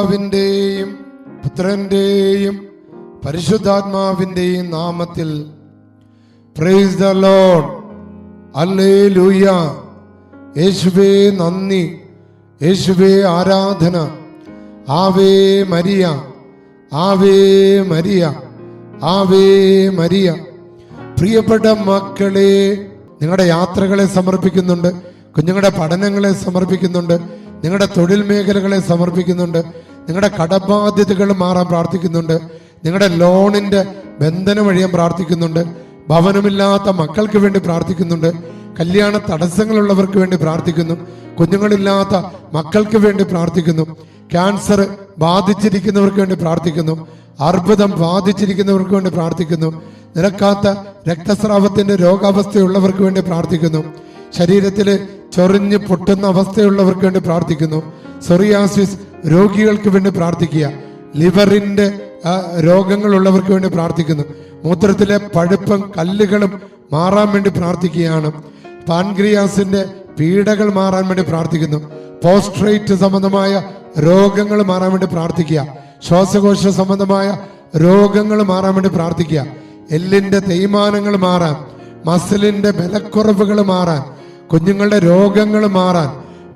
പിതാവിൻ്റെയും പുത്രൻ്റെയും പരിശുദ്ധാത്മാവിൻ്റെയും നാമത്തിൽ പ്രൈസ് ദ ലോർഡ്. ഹല്ലേലൂയ. യേശുവേ നന്ദി, യേശുവേ ആരാധന. Ave Maria, Ave Maria, Ave Maria. പ്രിയപ്പെട്ട മക്കളെ, നിങ്ങളുടെ യാത്രകളെ സമർപ്പിക്കുന്നുണ്ട്, കുഞ്ഞുങ്ങളുടെ പഠനങ്ങളെ സമർപ്പിക്കുന്നുണ്ട്, നിങ്ങളുടെ തൊഴിൽ മേഖലകളെ സമർപ്പിക്കുന്നുണ്ട്, നിങ്ങളുടെ കടബാധ്യതകൾ മാറാൻ പ്രാർത്ഥിക്കുന്നുണ്ട്, നിങ്ങളുടെ ലോണിന്റെ ബന്ധനം വഴിയാൻ പ്രാർത്ഥിക്കുന്നുണ്ട്, ഭവനമില്ലാത്ത മക്കൾക്ക് വേണ്ടി പ്രാർത്ഥിക്കുന്നുണ്ട്, കല്യാണ തടസ്സങ്ങളുള്ളവർക്ക് വേണ്ടി പ്രാർത്ഥിക്കുന്നു, കുഞ്ഞുങ്ങളില്ലാത്ത മക്കൾക്ക് വേണ്ടി പ്രാർത്ഥിക്കുന്നു, ക്യാൻസർ ബാധിച്ചിരിക്കുന്നവർക്ക് വേണ്ടി പ്രാർത്ഥിക്കുന്നു, അർബുദം ബാധിച്ചിരിക്കുന്നവർക്ക് വേണ്ടി പ്രാർത്ഥിക്കുന്നു, നിരക്കാത്ത രക്തസ്രാവത്തിന്റെ രോഗാവസ്ഥയുള്ളവർക്ക് വേണ്ടി പ്രാർത്ഥിക്കുന്നു, ശരീരത്തിൽ ചൊറിഞ്ഞ് പൊട്ടുന്ന അവസ്ഥയുള്ളവർക്ക് വേണ്ടി പ്രാർത്ഥിക്കുന്നു, സോറിയാസിസ് രോഗികൾക്ക് വേണ്ടി പ്രാർത്ഥിക്കുക, ലിവറിന്റെ രോഗങ്ങളുള്ളവർക്ക് വേണ്ടി പ്രാർത്ഥിക്കുന്നു, മൂത്രത്തിലെ പഴുപ്പും കല്ലുകളും മാറാൻ വേണ്ടി പ്രാർത്ഥിക്കുകയാണ്, പാൻക്രിയാസിന്റെ പീഡകൾ മാറാൻ വേണ്ടി പ്രാർത്ഥിക്കുന്നു, പോസ്ട്രേറ്റ് സംബന്ധമായ രോഗങ്ങൾ മാറാൻ വേണ്ടി പ്രാർത്ഥിക്കുക, ശ്വാസകോശ സംബന്ധമായ രോഗങ്ങൾ മാറാൻ വേണ്ടി പ്രാർത്ഥിക്കുക, എല്ലിന്റെ തേയ്മാനങ്ങൾ മാറാൻ, മസിലിന്റെ ബലക്കുറവുകൾ മാറാൻ, കുഞ്ഞുങ്ങളുടെ രോഗങ്ങൾ മാറാൻ,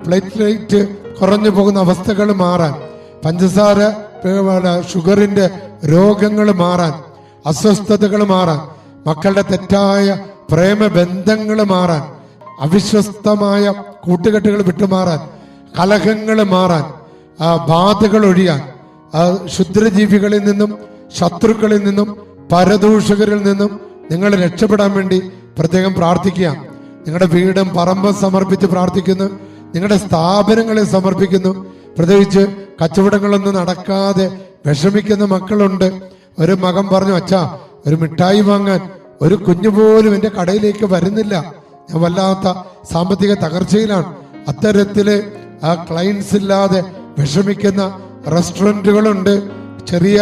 പ്ലേറ്റ്ലേറ്റ് കുറഞ്ഞു പോകുന്ന അവസ്ഥകൾ മാറാൻ, പഞ്ചസാര ഷുഗറിന്റെ രോഗങ്ങൾ മാറാൻ, അസ്വസ്ഥതകൾ മാറാൻ, മക്കളുടെ തെറ്റായ പ്രേമബന്ധങ്ങൾ മാറാൻ, അവിശ്വസ്തമായ കൂട്ടുകെട്ടുകൾ വിട്ടുമാറാൻ, കലഹങ്ങൾ മാറാൻ, ബാധകൾ ഒഴിയാൻ, ക്ഷുദ്രജീവികളിൽ നിന്നും ശത്രുക്കളിൽ നിന്നും പരദൂഷകരിൽ നിന്നും നിങ്ങൾ രക്ഷപ്പെടാൻ വേണ്ടി പ്രത്യേകം പ്രാർത്ഥിക്കുക. നിങ്ങളുടെ വീടും പറമ്പും സമർപ്പിച്ച് പ്രാർത്ഥിക്കുന്നു, നിങ്ങളുടെ സ്ഥാപനങ്ങളെ സമർപ്പിക്കുന്നു. പ്രത്യേകിച്ച് കച്ചവടങ്ങളൊന്നും നടക്കാതെ വിഷമിക്കുന്ന മക്കളുണ്ട്. ഒരു മകൻ പറഞ്ഞു, അച്ഛാ ഒരു മിഠായി വാങ്ങാൻ ഒരു കുഞ്ഞു പോലും എൻ്റെ കടയിലേക്ക് വരുന്നില്ല, ഞാൻ വല്ലാത്ത സാമ്പത്തിക തകർച്ചയിലാണ്. അത്തരത്തില് ക്ലയൻസ് ഇല്ലാതെ വിഷമിക്കുന്ന റെസ്റ്റോറൻറ്റുകളുണ്ട്, ചെറിയ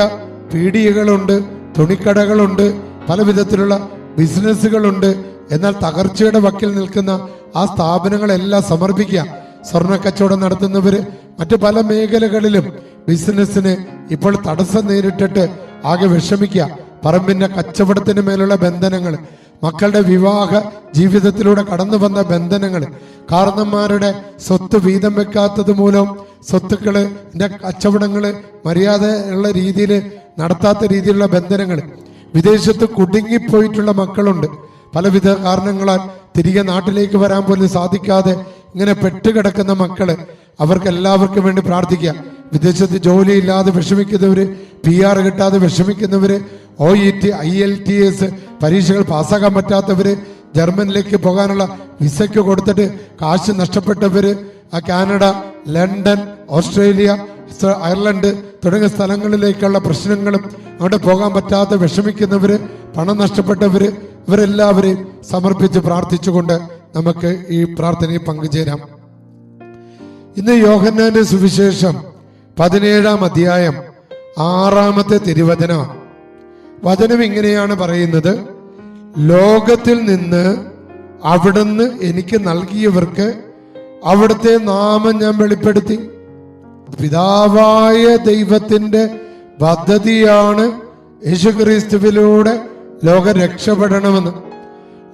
പീടികകളുണ്ട്, തുണിക്കടകളുണ്ട്, പല വിധത്തിലുള്ള ബിസിനസ്സുകളുണ്ട്. എന്നാൽ തകർച്ചയുടെ വക്കിൽ നിൽക്കുന്ന ആ സ്ഥാപനങ്ങളെല്ലാം സമർപ്പിക്കുക. സ്വർണ്ണ കച്ചവടം നടത്തുന്നവര് മറ്റു പല മേഖലകളിലും ബിസിനസ്സിന് ഇപ്പോൾ തടസ്സം നേരിട്ടിട്ട് ആകെ വിഷമിക്കുക. പറമ്പിന്റെ കച്ചവടത്തിന് മേലുള്ള ബന്ധനങ്ങൾ, മക്കളുടെ വിവാഹ ജീവിതത്തിലൂടെ കടന്നു വന്ന ബന്ധനങ്ങൾ, കാരണന്മാരുടെ സ്വത്ത് വീതം വെക്കാത്തത് മൂലം സ്വത്തുക്കള് കച്ചവടങ്ങള് മര്യാദയുള്ള രീതിയിൽ നടത്താത്ത രീതിയിലുള്ള ബന്ധനങ്ങൾ, വിദേശത്ത് കുടുങ്ങിപ്പോയിട്ടുള്ള മക്കളുണ്ട്. പലവിധ കാരണങ്ങളാൽ തിരികെ നാട്ടിലേക്ക് വരാൻ പോലും സാധിക്കാതെ ഇങ്ങനെ പെട്ടുകിടക്കുന്ന മക്കള്, അവർക്ക് എല്ലാവർക്കും വേണ്ടി പ്രാർത്ഥിക്കുക. വിദേശത്ത് ജോലിയില്ലാതെ വിഷമിക്കുന്നവര്, PR കിട്ടാതെ വിഷമിക്കുന്നവര്, OET IELTS പരീക്ഷകൾ പാസ്സാക്കാൻ പറ്റാത്തവര്, ജർമ്മനിലേക്ക് പോകാനുള്ള വിസയ്ക്ക് കൊടുത്തിട്ട് കാശ് നഷ്ടപ്പെട്ടവര്, കാനഡ, ലണ്ടൻ, ഓസ്ട്രേലിയ, അയർലൻഡ് തുടങ്ങിയ സ്ഥലങ്ങളിലേക്കുള്ള പ്രശ്നങ്ങളും അവിടെ പോകാൻ പറ്റാതെ വിഷമിക്കുന്നവര്, പണം നഷ്ടപ്പെട്ടവര്, ഇവരെല്ലാവരെയും സമർപ്പിച്ച് പ്രാർത്ഥിച്ചുകൊണ്ട് നമുക്ക് ഈ പ്രാർത്ഥനയിൽ പങ്കുചേരാം. ഇന്ന് യോഹന്നാന്റെ സുവിശേഷം 17-ാം അധ്യായം 6-ാമത്തെ തിരുവചനം. വചനം ഇങ്ങനെയാണ് പറയുന്നത്: ലോകത്തിൽ നിന്ന് അവിടുന്ന് എനിക്ക് നൽകിയവർക്ക് അവിടുത്തെ നാമം ഞാൻ വെളിപ്പെടുത്തി. പിതാവായ ദൈവത്തിന്റെ പദ്ധതിയാണ് യേശുക്രിസ്തുവിലൂടെ ലോകം രക്ഷപ്പെടണമെന്ന്.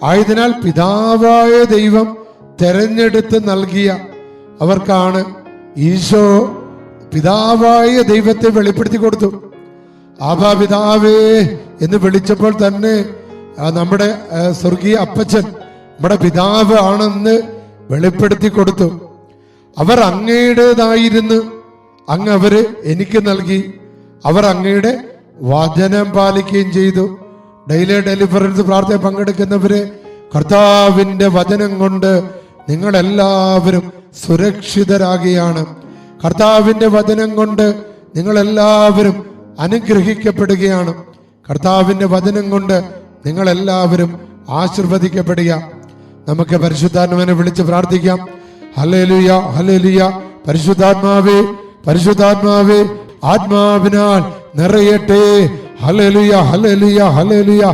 ആയതിനാൽ പിതാവായ ദൈവം തെരഞ്ഞെടുത്ത് നൽകിയ അവർക്കാണ് ഈശോ പിതാവായ ദൈവത്തെ വെളിപ്പെടുത്തി കൊടുത്തു. ആബാ പിതാവേ എന്ന് വിളിച്ചപ്പോൾ തന്നെ നമ്മുടെ സ്വർഗീയ അപ്പച്ചൻ നമ്മുടെ പിതാവ് ആണെന്ന് വെളിപ്പെടുത്തി കൊടുത്തു. അവർ അങ്ങയുടേതായിരുന്നു, അങ്ങ് അവര് എനിക്ക് നൽകി, അവർ അങ്ങയുടെ വചനം പാലിക്കുകയും ചെയ്തു. ഡെയിലി ഡെലിവറൻസ് പ്രാർത്ഥന പങ്കെടുക്കുന്നവര്, കർത്താവിന്റെ വചനം കൊണ്ട് നിങ്ങളെല്ലാവരും സുരക്ഷിതരാകുകയാണ്. കർത്താവിന്റെ വചനം കൊണ്ട് നിങ്ങളെല്ലാവരും അനുഗ്രഹിക്കപ്പെടുകയാണ്. കർത്താവിന്റെ വചനം കൊണ്ട് നിങ്ങളെല്ലാവരും ആശീർവദിക്കപ്പെടുക. നമുക്ക് പരിശുദ്ധാത്മാവിനെ വിളിച്ച് പ്രാർത്ഥിക്കാം. ഹല്ലേലൂയ, ഹല്ലേലൂയ. പരിശുദ്ധാത്മാവേ, പരിശുദ്ധാത്മാവേ, ആത്മാവിനാൽ നിറയട്ടെ. ഹല്ലേലൂയ, ഹല്ലേലൂയ, ഹല്ലേലൂയ.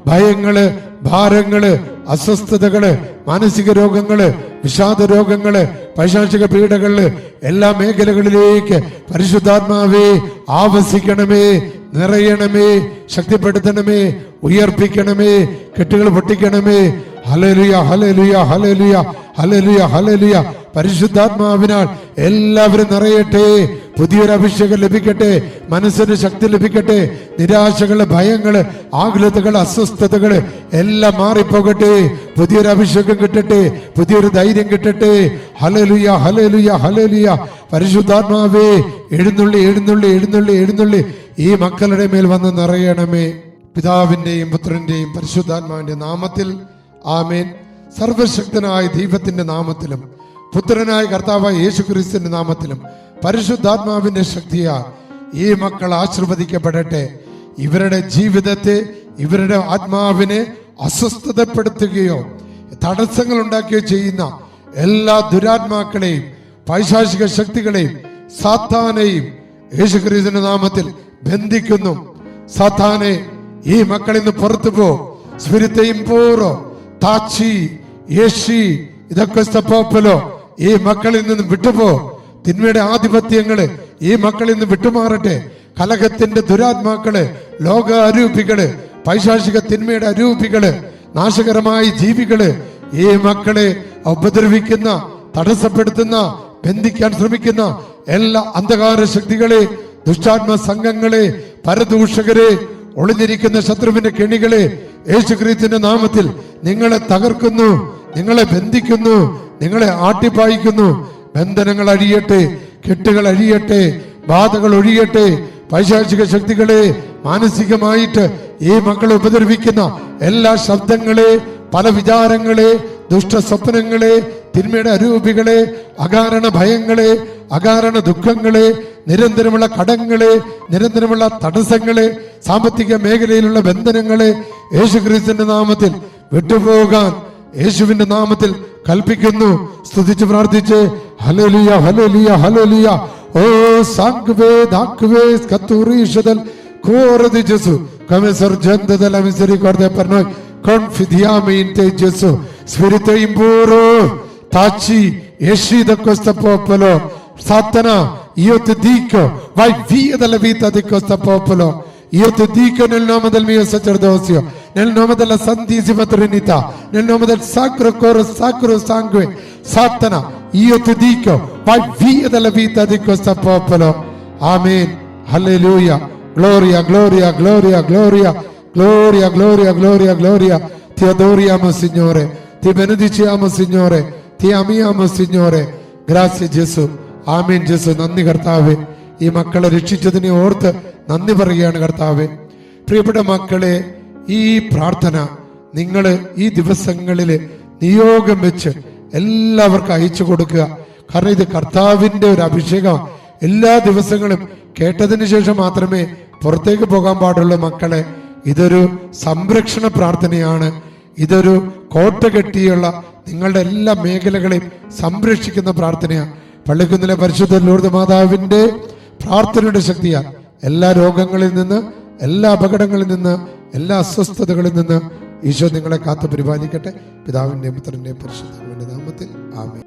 ഭയങ്ങള്, ഭാരങ്ങള്, അസ്വസ്ഥതകള്, മാനസിക രോഗങ്ങള്, വിഷാദ രോഗങ്ങള്, പൈശാചിക പീഡകള്, എല്ലാ മേഖലകളിലേക്ക് പരിശുദ്ധാത്മാവേ ആവസിക്കണമേ, നിറയണമേ, ശക്തിപ്പെടുത്തണമേ, ഉയർപ്പിക്കണമേ, കെട്ടുകൾ പൊട്ടിക്കണമേ. ഹല്ലേലൂയ, ഹല്ലേലൂയ, ഹല്ലേലൂയ, ഹല്ലേലൂയ, ഹല്ലേലൂയ. പരിശുദ്ധാത്മാവിനാൽ എല്ലാവരും നിറയട്ടെ. പുതിയൊരു അഭിഷേകം ലഭിക്കട്ടെ, മനസ്സിന് ശക്തി ലഭിക്കട്ടെ. നിരാശകള്, ഭയങ്ങള്, ആകുലതകള്, അസ്വസ്ഥതകള് എല്ലാം മാറിപ്പോകട്ടെ. പുതിയൊരു അഭിഷേകം കിട്ടട്ടെ, പുതിയൊരു ധൈര്യം കിട്ടട്ടെ. ഹല്ലേലൂയ, ഹല്ലേലൂയ, ഹല്ലേലൂയ. പരിശുദ്ധാത്മാവേ എഴുന്നള്ളി, എഴുന്നള്ളി, എഴുന്നള്ളി, എഴുന്നള്ളി ഈ മക്കളുടെ മേൽ വന്ന് നിറയണമേ. പിതാവിന്റെയും പുത്രന്റെയും പരിശുദ്ധാത്മാവിന്റെ നാമത്തിൽ ആമേൻ. സർവശക്തനായ ദൈവത്തിന്റെ നാമത്തിലും പുത്രനായ കർത്താവായ യേശുക്രിസ്തുവിന്റെ നാമത്തിലും പരിശുദ്ധാത്മാവിന്റെ ശക്തിയാൽ ഈ മക്കൾ ആശീർവദിക്കപ്പെടട്ടെ. ഇവരുടെ ജീവിതത്തെ, ഇവരുടെ ആത്മാവിനെ അസ്വസ്ഥതപ്പെടുത്തുകയോ തടസ്സങ്ങൾ ഉണ്ടാക്കുകയോ ചെയ്യുന്ന എല്ലാ ദുരാത്മാക്കളെയും പൈശാചിക ശക്തികളെയും സാത്താനെയും യേശുക്രിസ്തുവിന്റെ നാമത്തിൽ ബന്ധിക്കുന്നു. സാത്താനെ, ഈ മക്കളിൽ നിന്ന് പുറത്തു പോ. സ്പിരിറ്റ് ഇംപൂറോ, താച്ചി, യേശി, ഇതൊക്കെ പോപ്പലോ ഈ മക്കളിൽ നിന്ന് വിട്ടുപോ. തിന്മയുടെ ആധിപത്യങ്ങള് ഈ മക്കളിൽ നിന്ന് വിട്ടുമാറട്ടെ. കലഹത്തിന്റെ ദുരാത്മാക്കള്, ലോക അരൂപികള്, പൈശാചിക തിന്മയുടെ അരൂപികള്, നാശകരമായ ജീവികള് ഈ മക്കളെ ഉപദ്രവിക്കുന്ന, തടസ്സപ്പെടുത്തുന്ന, ബന്ധിക്കാൻ ശ്രമിക്കുന്ന എല്ലാ അന്ധകാര ശക്തികളെ, ദുഷ്ടാത്മ സംഘങ്ങളെ, പരദൂഷകരെ, ഒളിഞ്ഞിരിക്കുന്ന ശത്രുവിന്റെ കെണികളെ യേശുക്രിസ്തുവിന്റെ നാമത്തിൽ നിങ്ങളെ തകർക്കുന്നു, നിങ്ങളെ ബന്ധിക്കുന്നു, നിങ്ങളെ ആട്ടിപ്പായിക്കുന്നു. ബന്ധനങ്ങൾ അഴിയട്ടെ, കെട്ടുകൾ അഴിയട്ടെ, ബാധകൾ ഒഴിയട്ടെ. പൈശാചിക ശക്തികളെ, മാനസികമായിട്ട് ഈ മക്കളെ ഉപദ്രവിക്കുന്ന എല്ലാ ശബ്ദങ്ങളെ, പല വിചാരങ്ങളെ, ദുഷ്ട സ്വപ്നങ്ങളെ, തിന്മയുടെ അരൂപികളെ, അകാരണ ഭയങ്ങളെ, അകാരണ ദുഃഖങ്ങളെ, നിരന്തരമുള്ള കടങ്ങളെ, നിരന്തരമുള്ള തടസ്സങ്ങളെ, സാമ്പത്തിക മേഖലയിലുള്ള ബന്ധനങ്ങളെ യേശുക്രിസ്തുവിന്റെ നാമത്തിൽ വിട്ടുപോകാൻ യേശുവിന്റെ നാമത്തിൽ കൽപ്പിക്കുന്നു. സ്തുതിച്ച് പ്രാർത്ഥിച്ച് ഹല്ലേലൂയ, ഹല്ലേലൂയ, ഹല്ലേലൂയ. ഓ സാങ്ക്വേ ദാക്വേ സ്കത്തുറീഷദൽ കോറദി ജസു കമസർ ജന്തദല മിസരിക്കോർദെ പർനോയ് കോൺഫിദിയാമിൻതെ ജസു spirit ഇംപൂറോ താച്ചി യേശിദ costa popolo Satana io ti dico vai via dalla vita di questo popolo. Io ti dico nel nome del mio sacerdozio, nel nome della Santissima Trinità, nel nome del Sacro Cuore, Sacro Sangue. Satana, io ti dico vai via dalla vita di questo popolo. Amen. Alleluia. Gloria, gloria, gloria, gloria, gloria, gloria, gloria, gloria. Ti adoriamo Signore, ti benediciamo Signore, ti amiamo Signore. Grazie Gesù. ആമേൻ. ജേസു നന്ദി കർത്താവേ. ഈ മക്കളെ രക്ഷിച്ചതിനെ ഓർത്ത് നന്ദി പറയുകയാണ് കർത്താവേ. പ്രിയപ്പെട്ട മക്കളെ, ഈ പ്രാർത്ഥന നിങ്ങൾ ഈ ദിവസങ്ങളിൽ നിയോഗം വെച്ച് എല്ലാവർക്കും അയച്ചു കൊടുക്കുക. കാരണം ഇത് കർത്താവിന്റെ ഒരു അഭിഷേകം. എല്ലാ ദിവസങ്ങളും കേട്ടതിന് ശേഷം മാത്രമേ പുറത്തേക്ക് പോകാൻ പാടുള്ളൂ മക്കളെ. ഇതൊരു സംരക്ഷണ പ്രാർത്ഥനയാണ്. ഇതൊരു കോട്ട കെട്ടിയുള്ള നിങ്ങളുടെ എല്ലാ മേഖലകളെയും സംരക്ഷിക്കുന്ന പ്രാർത്ഥനയാണ്. പള്ളിക്കുന്നിലെ പരിശുദ്ധ ലൂർദ് മാതാവിന്റെ പ്രാർത്ഥനയുടെ ശക്തിയാൽ എല്ലാ രോഗങ്ങളിൽ നിന്ന്, എല്ലാ അപകടങ്ങളിൽ നിന്ന്, എല്ലാ അസ്വസ്ഥതകളിൽ നിന്ന് ഈശോ നിങ്ങളെ കാത്തു പരിപാലിക്കട്ടെ. പിതാവിന്റെയും പുത്രന്റെയും പരിശുദ്ധാത്മാവിന്റെ നാമത്തിൽ ആമേൻ.